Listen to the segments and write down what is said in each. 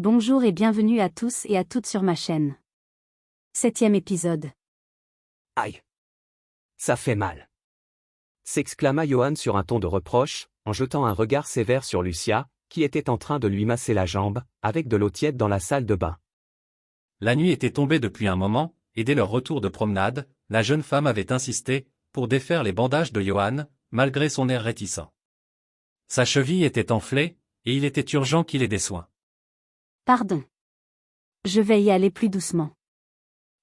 Bonjour et bienvenue à tous et à toutes sur ma chaîne. 7e épisode. Aïe! Ça fait mal! S'exclama Johan sur un ton de reproche, en jetant un regard sévère sur Lucia, qui était en train de lui masser la jambe, avec de l'eau tiède dans la salle de bain. La nuit était tombée depuis un moment, et dès leur retour de promenade, la jeune femme avait insisté, pour défaire les bandages de Johan, malgré son air réticent. Sa cheville était enflée, et il était urgent qu'il ait des soins. Pardon. Je vais y aller plus doucement.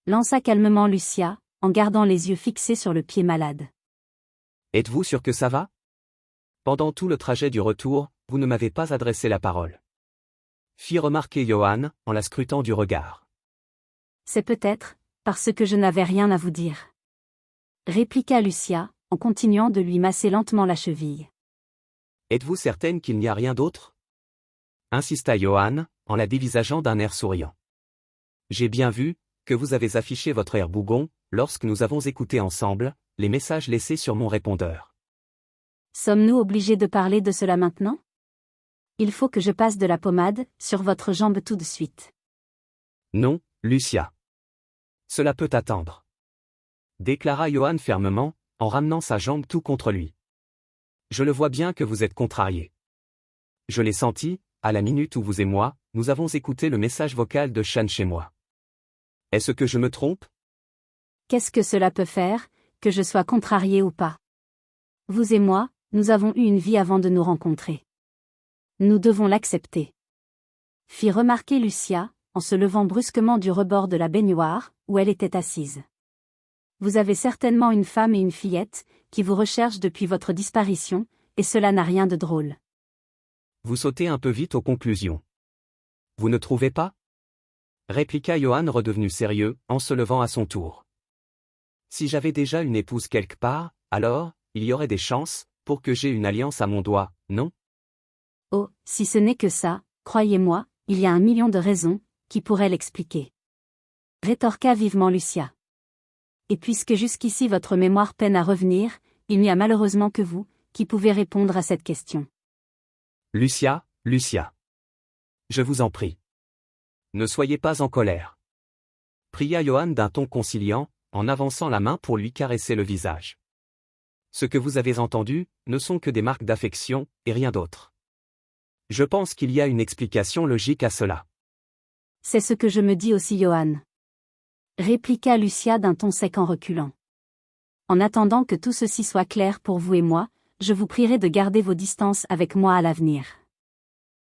Lança calmement Lucia, en gardant les yeux fixés sur le pied malade. Êtes-vous sûr que ça va? Pendant tout le trajet du retour, vous ne m'avez pas adressé la parole. Fit remarquer Johan, en la scrutant du regard. C'est peut-être, parce que je n'avais rien à vous dire. Répliqua Lucia, en continuant de lui masser lentement la cheville. Êtes-vous certaine qu'il n'y a rien d'autre? Insista Johan, en la dévisageant d'un air souriant. J'ai bien vu, que vous avez affiché votre air bougon, lorsque nous avons écouté ensemble, les messages laissés sur mon répondeur. Sommes-nous obligés de parler de cela maintenant? Il faut que je passe de la pommade, sur votre jambe tout de suite. Non, Lucia. Cela peut attendre. Déclara Johan fermement, en ramenant sa jambe tout contre lui. Je le vois bien que vous êtes contrarié. Je l'ai senti, à la minute où vous et moi, nous avons écouté le message vocal de Shan chez moi. Est-ce que je me trompe? Qu'est-ce que cela peut faire, que je sois contrarié ou pas? Vous et moi, nous avons eu une vie avant de nous rencontrer. Nous devons l'accepter. Fit remarquer Lucia, en se levant brusquement du rebord de la baignoire, où elle était assise. Vous avez certainement une femme et une fillette, qui vous recherchent depuis votre disparition, et cela n'a rien de drôle. Vous sautez un peu vite aux conclusions. Vous ne trouvez pas? Répliqua Johan redevenu sérieux, en se levant à son tour. Si j'avais déjà une épouse quelque part, alors, il y aurait des chances, pour que j'aie une alliance à mon doigt, non? Oh, si ce n'est que ça, croyez-moi, il y a 1 million de raisons, qui pourraient l'expliquer. Rétorqua vivement Lucia. Et puisque jusqu'ici votre mémoire peine à revenir, il n'y a malheureusement que vous, qui pouvez répondre à cette question. Lucia. Je vous en prie. Ne soyez pas en colère. Pria Johan d'un ton conciliant, en avançant la main pour lui caresser le visage. Ce que vous avez entendu, ne sont que des marques d'affection, et rien d'autre. Je pense qu'il y a une explication logique à cela. C'est ce que je me dis aussi Johan. Répliqua Lucia d'un ton sec en reculant. En attendant que tout ceci soit clair pour vous et moi, je vous prierai de garder vos distances avec moi à l'avenir.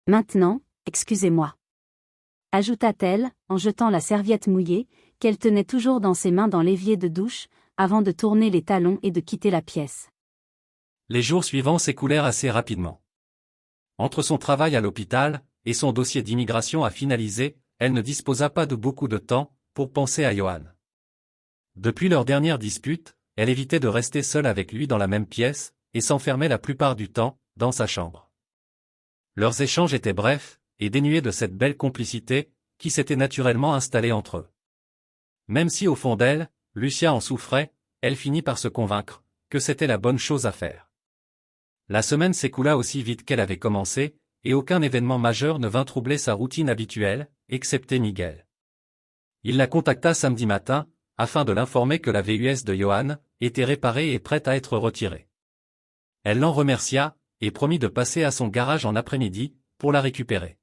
Maintenant, excusez-moi. Ajouta-t-elle, en jetant la serviette mouillée, qu'elle tenait toujours dans ses mains dans l'évier de douche, avant de tourner les talons et de quitter la pièce. Les jours suivants s'écoulèrent assez rapidement. Entre son travail à l'hôpital, et son dossier d'immigration à finaliser, elle ne disposa pas de beaucoup de temps, pour penser à Johan. Depuis leur dernière dispute, elle évitait de rester seule avec lui dans la même pièce, et s'enfermait la plupart du temps, dans sa chambre. Leurs échanges étaient brefs, et dénués de cette belle complicité, qui s'était naturellement installée entre eux. Même si au fond d'elle, Lucia en souffrait, elle finit par se convaincre, que c'était la bonne chose à faire. La semaine s'écoula aussi vite qu'elle avait commencé, et aucun événement majeur ne vint troubler sa routine habituelle, excepté Miguel. Il la contacta samedi matin, afin de l'informer que la VUS de Johan était réparée et prête à être retirée. Elle l'en remercia, et promit de passer à son garage en après-midi, pour la récupérer.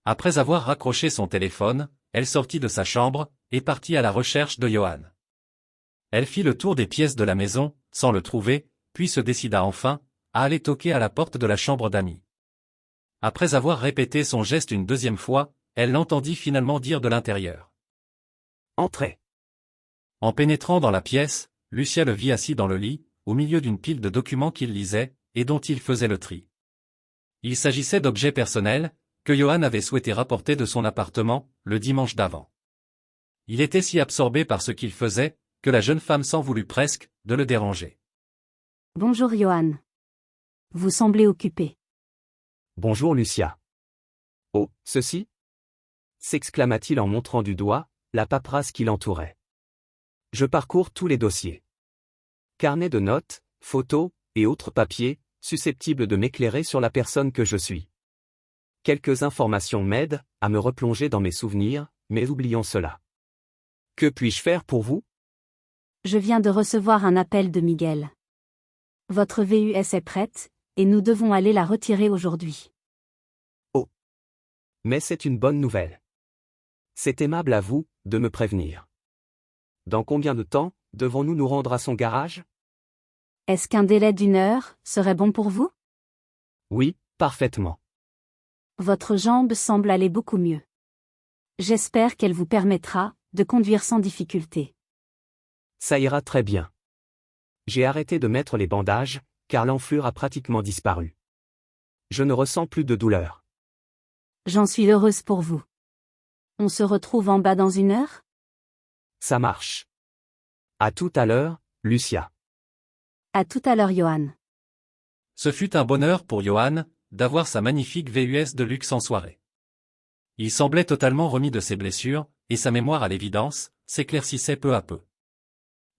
Après avoir raccroché son téléphone, elle sortit de sa chambre, et partit à la recherche de Johan. Elle fit le tour des pièces de la maison, sans le trouver, puis se décida enfin, à aller toquer à la porte de la chambre d'amis. Après avoir répété son geste une deuxième fois, elle l'entendit finalement dire de l'intérieur. Entrez. En pénétrant dans la pièce, Lucia le vit assis dans le lit, au milieu d'une pile de documents qu'il lisait, et dont il faisait le tri. Il s'agissait d'objets personnels, que Johan avait souhaité rapporter de son appartement, le dimanche d'avant. Il était si absorbé par ce qu'il faisait, que la jeune femme s'en voulut presque, de le déranger. Bonjour Johan. Vous semblez occupé. Bonjour Lucia. Oh, ceci? S'exclama-t-il en montrant du doigt, la paperasse qui l'entourait. Je parcours tous les dossiers. Carnet de notes, photos, et autres papiers, susceptibles de m'éclairer sur la personne que je suis. Quelques informations m'aident à me replonger dans mes souvenirs, mais oublions cela. Que puis-je faire pour vous? Je viens de recevoir un appel de Miguel. Votre VUS est prête, et nous devons aller la retirer aujourd'hui. Oh. Mais c'est une bonne nouvelle. C'est aimable à vous, de me prévenir. Dans combien de temps, devons-nous nous rendre à son garage? Est-ce qu'un délai d'1 heure serait bon pour vous? Oui, parfaitement. Votre jambe semble aller beaucoup mieux. J'espère qu'elle vous permettra de conduire sans difficulté. Ça ira très bien. J'ai arrêté de mettre les bandages, car l'enflure a pratiquement disparu. Je ne ressens plus de douleur. J'en suis heureuse pour vous. On se retrouve en bas dans 1 heure? Ça marche. À tout à l'heure, Lucia. À tout à l'heure, Johan. Ce fut un bonheur pour Johan d'avoir sa magnifique VUS de luxe en soirée. Il semblait totalement remis de ses blessures, et sa mémoire à l'évidence s'éclaircissait peu à peu.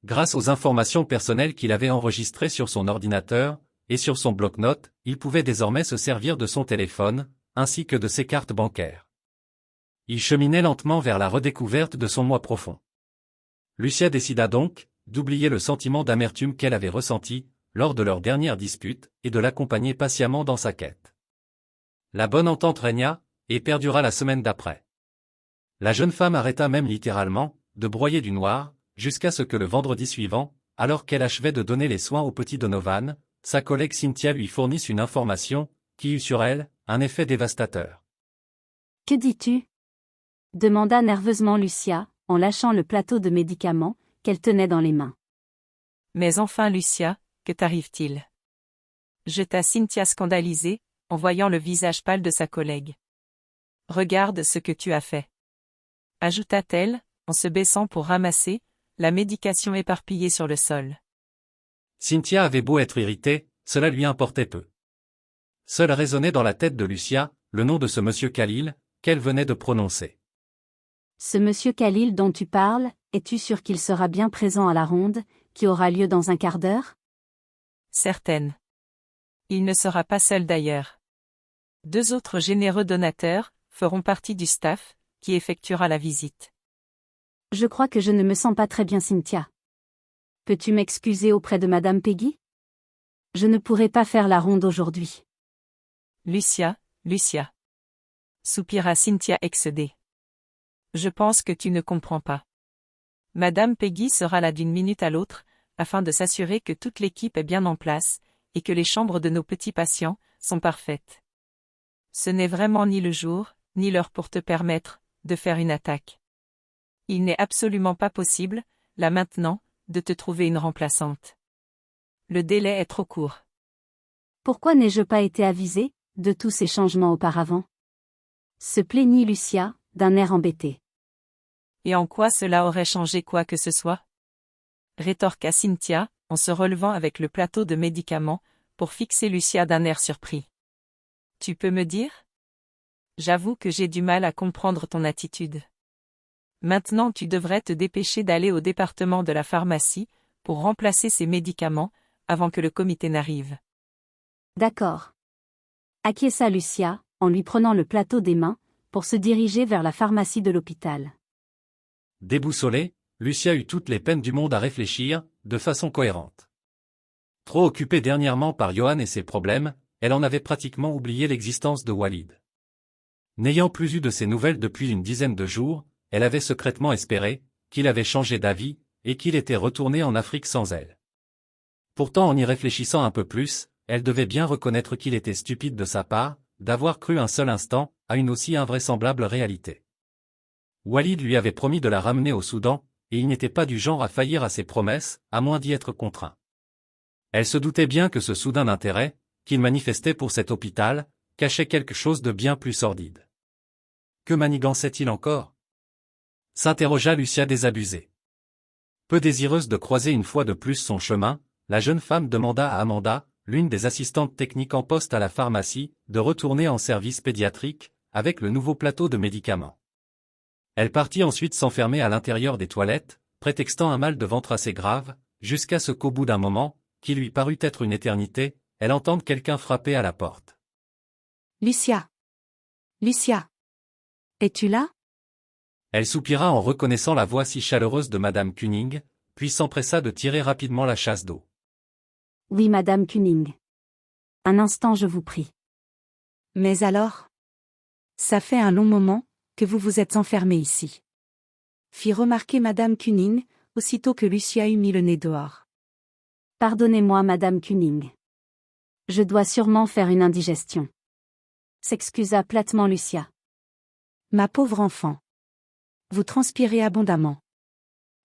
Grâce aux informations personnelles qu'il avait enregistrées sur son ordinateur et sur son bloc-notes, il pouvait désormais se servir de son téléphone, ainsi que de ses cartes bancaires. Il cheminait lentement vers la redécouverte de son moi profond. Lucia décida donc d'oublier le sentiment d'amertume qu'elle avait ressenti lors de leur dernière dispute et de l'accompagner patiemment dans sa quête. La bonne entente régna et perdura la semaine d'après. La jeune femme arrêta même littéralement de broyer du noir, jusqu'à ce que le vendredi suivant, alors qu'elle achevait de donner les soins au petit Donovan, sa collègue Cynthia lui fournisse une information qui eut sur elle un effet dévastateur. Que dis-tu? Demanda nerveusement Lucia, en lâchant le plateau de médicaments qu'elle tenait dans les mains. Mais enfin Lucia, que t'arrive-t-il? Jeta Cynthia scandalisée, en voyant le visage pâle de sa collègue. Regarde ce que tu as fait. Ajouta-t-elle, en se baissant pour ramasser la médication éparpillée sur le sol. Cynthia avait beau être irritée, cela lui importait peu. Seul résonnait dans la tête de Lucia le nom de ce monsieur Khalil, qu'elle venait de prononcer. Ce monsieur Khalil dont tu parles, es-tu sûr qu'il sera bien présent à la ronde, qui aura lieu dans 1/4 d'heure? Certaine. Il ne sera pas seul d'ailleurs. 2 autres généreux donateurs feront partie du staff qui effectuera la visite. Je crois que je ne me sens pas très bien, Cynthia. Peux-tu m'excuser auprès de Madame Peggy? Je ne pourrai pas faire la ronde aujourd'hui. Lucia, soupira Cynthia excédée. Je pense que tu ne comprends pas. Madame Peggy sera là d'une minute à l'autre, afin de s'assurer que toute l'équipe est bien en place, et que les chambres de nos petits patients sont parfaites. Ce n'est vraiment ni le jour, ni l'heure pour te permettre de faire une attaque. Il n'est absolument pas possible, là maintenant, de te trouver une remplaçante. Le délai est trop court. Pourquoi n'ai-je pas été avisée de tous ces changements auparavant? Se plaignit Lucia, d'un air embêté. Et en quoi cela aurait changé quoi que ce soit? Rétorqua Cynthia, en se relevant avec le plateau de médicaments, pour fixer Lucia d'un air surpris. Tu peux me dire? J'avoue que j'ai du mal à comprendre ton attitude. Maintenant tu devrais te dépêcher d'aller au département de la pharmacie, pour remplacer ces médicaments, avant que le comité n'arrive. D'accord. Acquiesça Lucia, en lui prenant le plateau des mains, pour se diriger vers la pharmacie de l'hôpital. Déboussolée, Lucia eut toutes les peines du monde à réfléchir, de façon cohérente. Trop occupée dernièrement par Johan et ses problèmes, elle en avait pratiquement oublié l'existence de Walid. N'ayant plus eu de ses nouvelles depuis une dizaine de jours, elle avait secrètement espéré qu'il avait changé d'avis, et qu'il était retourné en Afrique sans elle. Pourtant en y réfléchissant un peu plus, elle devait bien reconnaître qu'il était stupide de sa part, d'avoir cru un seul instant à une aussi invraisemblable réalité. Walid lui avait promis de la ramener au Soudan, et il n'était pas du genre à faillir à ses promesses, à moins d'y être contraint. Elle se doutait bien que ce soudain intérêt, qu'il manifestait pour cet hôpital, cachait quelque chose de bien plus sordide. Que manigançait-il encore? S'interrogea Lucia désabusée. Peu désireuse de croiser une fois de plus son chemin, la jeune femme demanda à Amanda, l'une des assistantes techniques en poste à la pharmacie, de retourner en service pédiatrique, avec le nouveau plateau de médicaments. Elle partit ensuite s'enfermer à l'intérieur des toilettes, prétextant un mal de ventre assez grave, jusqu'à ce qu'au bout d'un moment, qui lui parut être une éternité, elle entende quelqu'un frapper à la porte. Lucia. Lucia. Es-tu là? Elle soupira en reconnaissant la voix si chaleureuse de Madame Kuning, puis s'empressa de tirer rapidement la chasse d'eau. Oui, Madame Kuning. Un instant, je vous prie. Mais alors? Ça fait un long moment que vous vous êtes enfermée ici. Fit remarquer Madame Kuning, aussitôt que Lucia eut mis le nez dehors. Pardonnez-moi, Madame Kuning. Je dois sûrement faire une indigestion. S'excusa platement Lucia. Ma pauvre enfant. Vous transpirez abondamment.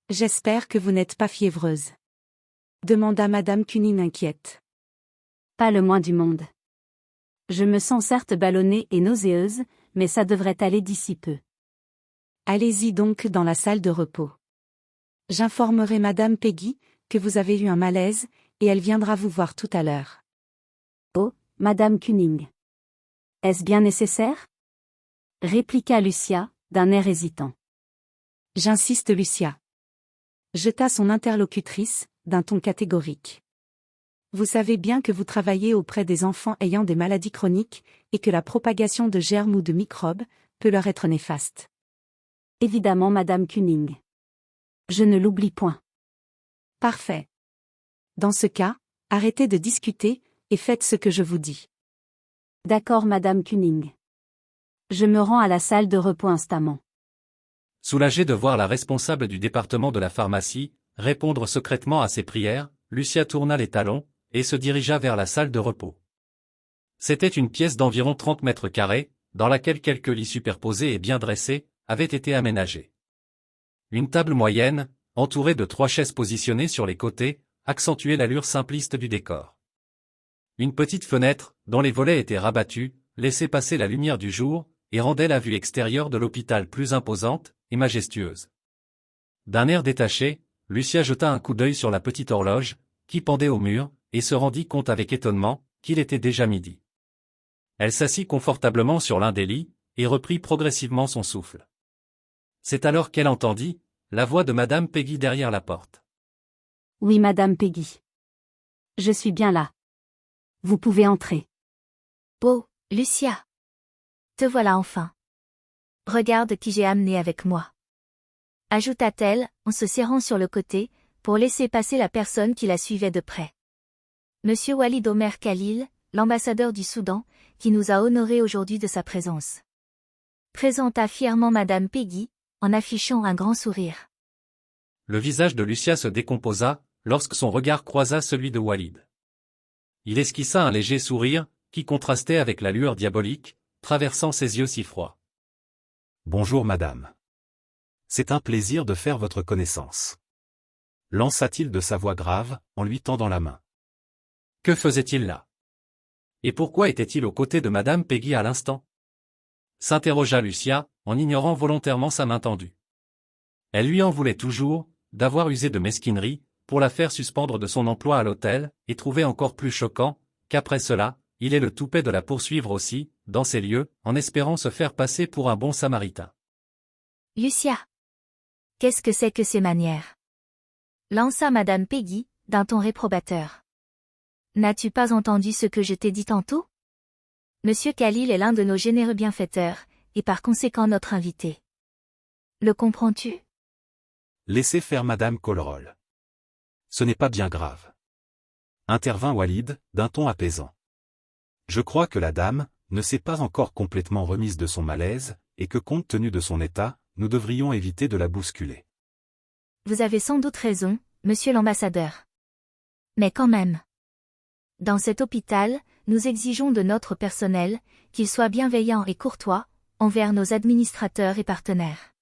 J'espère que vous n'êtes pas fiévreuse. Demanda Madame Kuning inquiète. Pas le moins du monde. Je me sens certes ballonnée et nauséeuse, mais ça devrait aller d'ici peu. Allez-y donc dans la salle de repos. J'informerai Madame Peggy que vous avez eu un malaise, et elle viendra vous voir tout à l'heure. Oh, Madame Kuning. Est-ce bien nécessaire? Répliqua Lucia, d'un air hésitant. J'insiste, Lucia. Jeta son interlocutrice, d'un ton catégorique. Vous savez bien que vous travaillez auprès des enfants ayant des maladies chroniques, et que la propagation de germes ou de microbes peut leur être néfaste. Évidemment, Madame Kuning. Je ne l'oublie point. Parfait. Dans ce cas, arrêtez de discuter, et faites ce que je vous dis. D'accord, Madame Kuning. Je me rends à la salle de repos instamment. Soulagée de voir la responsable du département de la pharmacie répondre secrètement à ses prières, Lucia tourna les talons, et se dirigea vers la salle de repos. C'était une pièce d'environ 30 mètres carrés, dans laquelle quelques lits superposés et bien dressés avaient été aménagés. Une table moyenne, entourée de 3 chaises positionnées sur les côtés, accentuait l'allure simpliste du décor. Une petite fenêtre, dont les volets étaient rabattus, laissait passer la lumière du jour, et rendait la vue extérieure de l'hôpital plus imposante et majestueuse. D'un air détaché, Lucia jeta un coup d'œil sur la petite horloge, qui pendait au mur, et se rendit compte avec étonnement qu'il était déjà midi. Elle s'assit confortablement sur l'un des lits, et reprit progressivement son souffle. C'est alors qu'elle entendit la voix de Madame Peggy derrière la porte. Oui, Madame Peggy. Je suis bien là. Vous pouvez entrer. Oh, Lucia. Te voilà enfin. Regarde qui j'ai amené avec moi. Ajouta-t-elle, en se serrant sur le côté, pour laisser passer la personne qui la suivait de près. Monsieur Walid Omer Khalil, l'ambassadeur du Soudan, qui nous a honorés aujourd'hui de sa présence. Présenta fièrement Madame Peggy, en affichant un grand sourire. Le visage de Lucia se décomposa, lorsque son regard croisa celui de Walid. Il esquissa un léger sourire, qui contrastait avec la lueur diabolique, traversant ses yeux si froids. Bonjour madame. C'est un plaisir de faire votre connaissance. Lança-t-il de sa voix grave, en lui tendant la main. Que faisait-il là? Et pourquoi était-il aux côtés de Madame Peggy à l'instant? S'interrogea Lucia, en ignorant volontairement sa main tendue. Elle lui en voulait toujours, d'avoir usé de mesquinerie, pour la faire suspendre de son emploi à l'hôtel, et trouvait encore plus choquant, qu'après cela, il ait le toupet de la poursuivre aussi, dans ces lieux, en espérant se faire passer pour un bon samaritain. Lucia. Qu'est-ce que c'est que ces manières? Lança Madame Peggy, d'un ton réprobateur. N'as-tu pas entendu ce que je t'ai dit tantôt? Monsieur Khalil est l'un de nos généreux bienfaiteurs, et par conséquent notre invité. Le comprends-tu? Laissez faire madame Colrol. Ce n'est pas bien grave. Intervint Walid, d'un ton apaisant. Je crois que la dame ne s'est pas encore complètement remise de son malaise, et que compte tenu de son état, nous devrions éviter de la bousculer. Vous avez sans doute raison, monsieur l'ambassadeur. Mais quand même. Dans cet hôpital, nous exigeons de notre personnel qu'il soit bienveillant et courtois envers nos administrateurs et partenaires.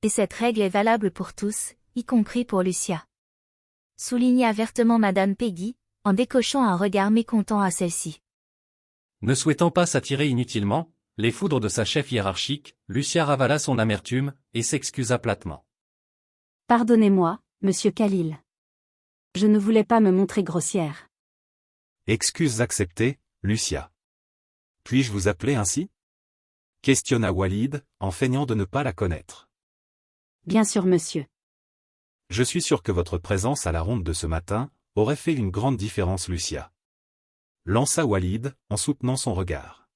Et cette règle est valable pour tous, y compris pour Lucia. Souligna vertement Madame Peggy, en décochant un regard mécontent à celle-ci. Ne souhaitant pas s'attirer inutilement les foudres de sa chef hiérarchique, Lucia ravala son amertume, et s'excusa platement. Pardonnez-moi, monsieur Khalil. Je ne voulais pas me montrer grossière. Excuses acceptées, Lucia. Puis-je vous appeler ainsi? Questionna Walid, en feignant de ne pas la connaître. Bien sûr, monsieur. Je suis sûr que votre présence à la ronde de ce matin aurait fait une grande différence, Lucia. Lança Walid, en soutenant son regard.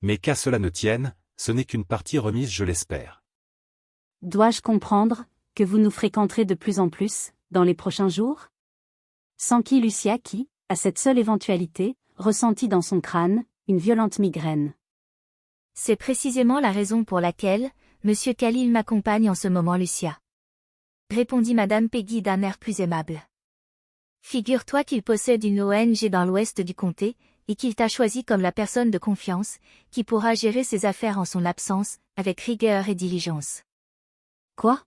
Mais qu'à cela ne tienne, ce n'est qu'une partie remise, je l'espère. Dois-je comprendre que vous nous fréquenterez de plus en plus, dans les prochains jours? S'enquit Lucia qui, à cette seule éventualité, ressentit dans son crâne une violente migraine. C'est précisément la raison pour laquelle, Monsieur Khalil m'accompagne en ce moment, Lucia. Répondit Madame Peggy d'un air plus aimable. Figure-toi qu'il possède une ONG dans l'ouest du comté, et qu'il t'a choisi comme la personne de confiance, qui pourra gérer ses affaires en son absence, avec rigueur et diligence. Quoi?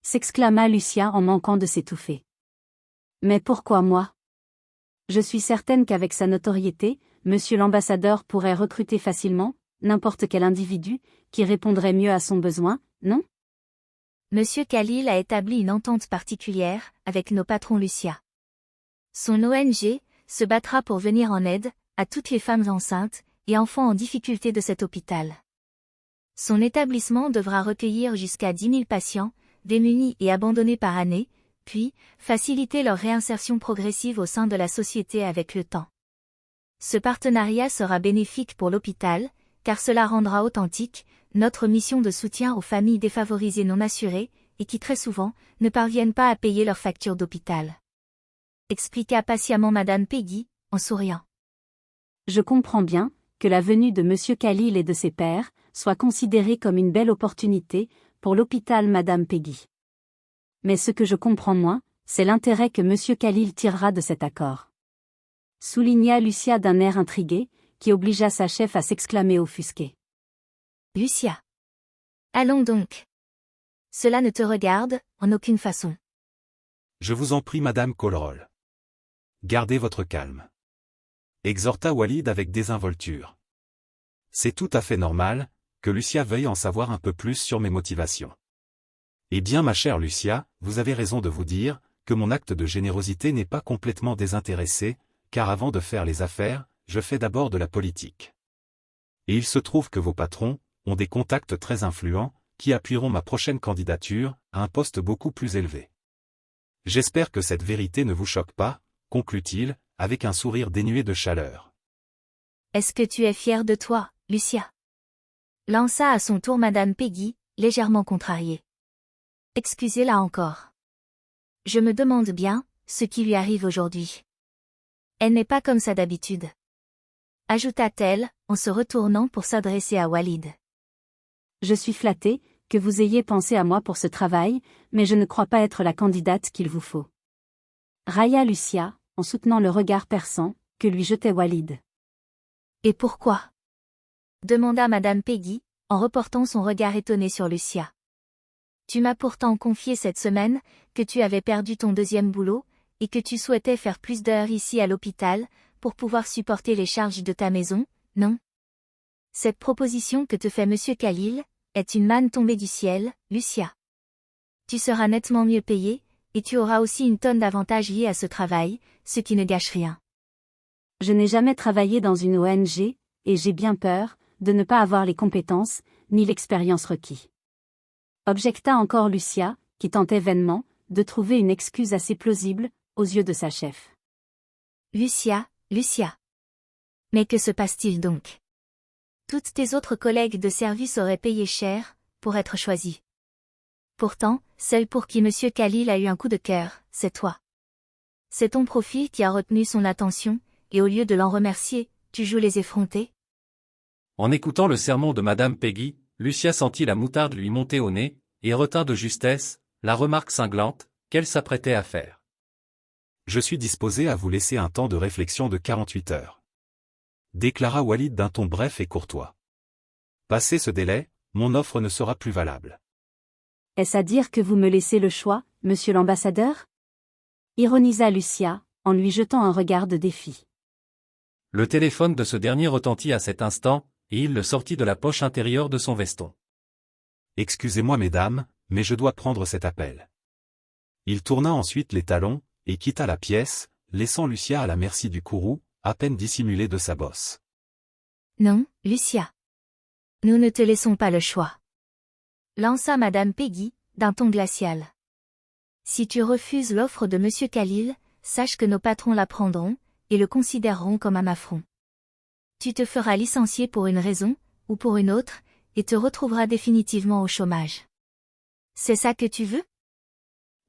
S'exclama Lucia en manquant de s'étouffer. Mais pourquoi moi? Je suis certaine qu'avec sa notoriété, monsieur l'ambassadeur pourrait recruter facilement n'importe quel individu qui répondrait mieux à son besoin, non? Monsieur Khalil a établi une entente particulière avec nos patrons Lucia. Son ONG se battra pour venir en aide à toutes les femmes enceintes et enfants en difficulté de cet hôpital. Son établissement devra recueillir jusqu'à 10 000 patients, démunis et abandonnés par année, puis faciliter leur réinsertion progressive au sein de la société avec le temps. Ce partenariat sera bénéfique pour l'hôpital, car cela rendra authentique notre mission de soutien aux familles défavorisées non assurées, et qui très souvent ne parviennent pas à payer leurs factures d'hôpital. Expliqua patiemment Madame Peggy, en souriant. Je comprends bien que la venue de monsieur Khalil et de ses pairs soit considérée comme une belle opportunité pour l'hôpital Madame Peggy. Mais ce que je comprends moins, c'est l'intérêt que monsieur Khalil tirera de cet accord. Souligna Lucia d'un air intrigué, qui obligea sa chef à s'exclamer offusquée. Lucia. Allons donc. Cela ne te regarde, en aucune façon. Je vous en prie, Madame Colrol. Gardez votre calme. Exhorta Walid avec désinvolture. C'est tout à fait normal que Lucia veuille en savoir un peu plus sur mes motivations. Eh bien, ma chère Lucia, vous avez raison de vous dire que mon acte de générosité n'est pas complètement désintéressé, car avant de faire les affaires, je fais d'abord de la politique. Et il se trouve que vos patrons ont des contacts très influents qui appuieront ma prochaine candidature à un poste beaucoup plus élevé. J'espère que cette vérité ne vous choque pas, conclut-il, avec un sourire dénué de chaleur. Est-ce que tu es fière de toi, Lucia? Lança à son tour Madame Peggy, légèrement contrariée. Excusez-la encore. Je me demande bien ce qui lui arrive aujourd'hui. Elle n'est pas comme ça d'habitude. Ajouta-t-elle, en se retournant pour s'adresser à Walid. Je suis flattée que vous ayez pensé à moi pour ce travail, mais je ne crois pas être la candidate qu'il vous faut. Railla Lucia, en soutenant le regard perçant que lui jetait Walid. Et pourquoi? Demanda Madame Peggy, en reportant son regard étonné sur Lucia. Tu m'as pourtant confié cette semaine que tu avais perdu ton deuxième boulot, et que tu souhaitais faire plus d'heures ici à l'hôpital, pour pouvoir supporter les charges de ta maison, non? Cette proposition que te fait Monsieur Khalil est une manne tombée du ciel, Lucia. Tu seras nettement mieux payée, et tu auras aussi une tonne d'avantages liés à ce travail, ce qui ne gâche rien. Je n'ai jamais travaillé dans une ONG, et j'ai bien peur de ne pas avoir les compétences, ni l'expérience requis. Objecta encore Lucia, qui tentait vainement de trouver une excuse assez plausible aux yeux de sa chef. Lucia. Mais que se passe-t-il donc? Toutes tes autres collègues de service auraient payé cher pour être choisies. Pourtant, celle pour qui Monsieur Khalil a eu un coup de cœur, c'est toi. C'est ton profil qui a retenu son attention, et au lieu de l'en remercier, tu joues les effrontés? En écoutant le sermon de Madame Peggy, Lucia sentit la moutarde lui monter au nez, et retint de justesse la remarque cinglante qu'elle s'apprêtait à faire. Je suis disposé à vous laisser un temps de réflexion de 48 heures. Déclara Walid d'un ton bref et courtois. Passé ce délai, mon offre ne sera plus valable. Est-ce à dire que vous me laissez le choix, monsieur l'ambassadeur? Ironisa Lucia, en lui jetant un regard de défi. Le téléphone de ce dernier retentit à cet instant, et il le sortit de la poche intérieure de son veston. Excusez-moi mesdames, mais je dois prendre cet appel. Il tourna ensuite les talons, et quitta la pièce, laissant Lucia à la merci du courroux, à peine dissimulé de sa bosse. Non, Lucia. Nous ne te laissons pas le choix. Lança Madame Peggy, d'un ton glacial. Si tu refuses l'offre de Monsieur Khalil, sache que nos patrons la prendront, et le considéreront comme un affront. tu te feras licencier pour une raison, ou pour une autre, et te retrouveras définitivement au chômage. C'est ça que tu veux?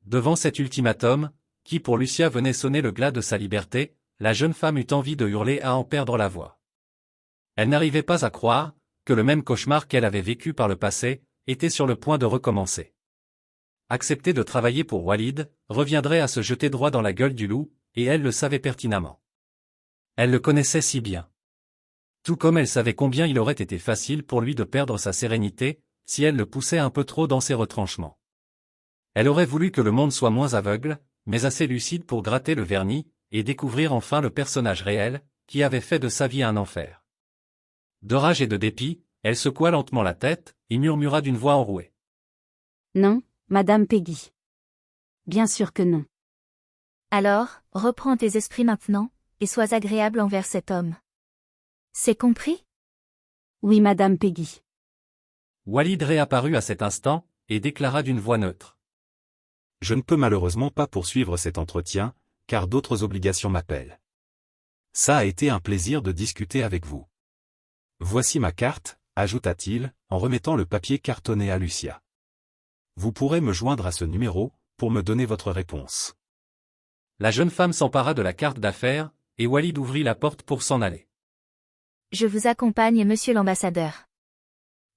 Devant cet ultimatum, qui pour Lucia venait sonner le glas de sa liberté, la jeune femme eut envie de hurler à en perdre la voix. Elle n'arrivait pas à croire que le même cauchemar qu'elle avait vécu par le passé était sur le point de recommencer. Accepter de travailler pour Walid reviendrait à se jeter droit dans la gueule du loup, et elle le savait pertinemment. Elle le connaissait si bien. Tout comme elle savait combien il aurait été facile pour lui de perdre sa sérénité, si elle le poussait un peu trop dans ses retranchements. Elle aurait voulu que le monde soit moins aveugle, mais assez lucide pour gratter le vernis, et découvrir enfin le personnage réel, qui avait fait de sa vie un enfer. De rage et de dépit, elle secoua lentement la tête, et murmura d'une voix enrouée. Non, Madame Peggy. Bien sûr que non. Alors, reprends tes esprits maintenant, et sois agréable envers cet homme. C'est compris? Oui, Madame Peggy. Walid réapparut à cet instant, et déclara d'une voix neutre. Je ne peux malheureusement pas poursuivre cet entretien, car d'autres obligations m'appellent. Ça a été un plaisir de discuter avec vous. Voici ma carte, ajouta-t-il, en remettant le papier cartonné à Lucia. Vous pourrez me joindre à ce numéro, pour me donner votre réponse. La jeune femme s'empara de la carte d'affaires, et Walid ouvrit la porte pour s'en aller. Je vous accompagne, monsieur l'ambassadeur.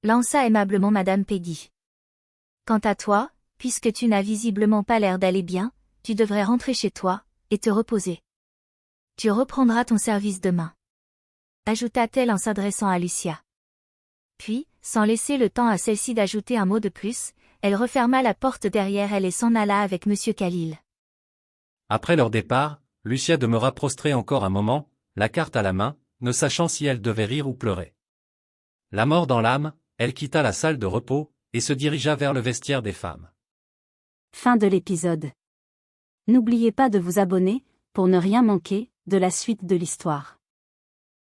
Lança aimablement Madame Peggy. Quant à toi, puisque tu n'as visiblement pas l'air d'aller bien, tu devrais rentrer chez toi, et te reposer. Tu reprendras ton service demain. Ajouta-t-elle en s'adressant à Lucia. Puis, sans laisser le temps à celle-ci d'ajouter un mot de plus, elle referma la porte derrière elle et s'en alla avec monsieur Khalil. Après leur départ, Lucia demeura prostrée encore un moment, la carte à la main, ne sachant si elle devait rire ou pleurer. La mort dans l'âme, elle quitta la salle de repos, et se dirigea vers le vestiaire des femmes. Fin de l'épisode. N'oubliez pas de vous abonner, pour ne rien manquer, de la suite de l'histoire.